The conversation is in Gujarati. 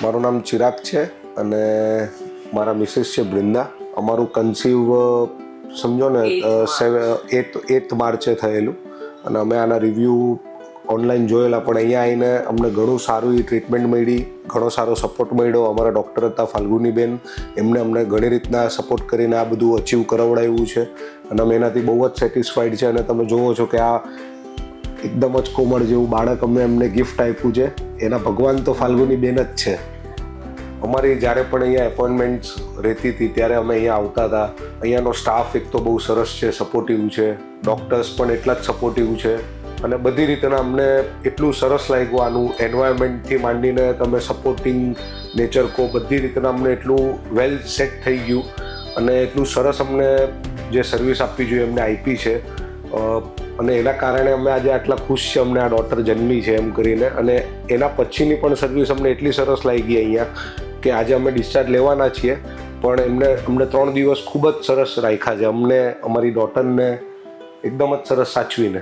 મારું નામ ચિરાગ છે અને મારા મિસિસ છે બૃંદા. અમારું કન્સીવ સમજો ને 8th માર્ચે થયેલું અને અમે આના રિવ્યૂ ઓનલાઈન જોયેલા, પણ અહીંયા આવીને અમને ઘણું સારું ટ્રીટમેન્ટ મળી, ઘણો સારો સપોર્ટ મળ્યો. અમારા ડૉક્ટર હતા ફાલ્ગુનીબેન, એમને અમને ઘણી રીતના સપોર્ટ કરીને આ બધું અચીવ કરાવડાવ્યું છે અને અમે એનાથી બહુ જ સેટિસ્ફાઈડ છે. અને તમે જુઓ છો કે આ એકદમ જ કોમળ જેવું બાળક અમે એમને ગિફ્ટ આપ્યું છે. એના ભગવાન તો ફાલ્ગુનીબેન જ છે. અમારી જ્યારે પણ અહીંયા એપોઇન્ટમેન્ટ્સ રહેતી હતી ત્યારે અમે અહીંયા આવતા હતા. અહીંયાનો સ્ટાફ એક તો બહુ સરસ છે, સપોર્ટિવ છે, ડૉક્ટર્સ પણ એટલા જ સપોર્ટિવ છે અને બધી રીતના અમને એટલું સરસ લાગ્યું. આનું એન્વાયરમેન્ટથી માંડીને તમે સપોર્ટિંગ નેચર કહો, બધી રીતના અમને એટલું વેલ સેટ થઈ ગયું અને એટલું સરસ અમને જે સર્વિસ આપવી જોઈએ એમને આપી છે અને એના કારણે અમે આજે આટલા ખુશ છે. અમને આ ડોટર જન્મી છે એમ કરીને, અને એના પછીની પણ સર્વિસ અમને એટલી સરસ લાગી અહીંયા કે આજે અમે ડિસ્ચાર્જ લેવાના છીએ, પણ અમને 3 દિવસ ખૂબ જ સરસ રાખ્યા છે અમને, અમારી ડોટરને એકદમ જ સરસ સાચવીને.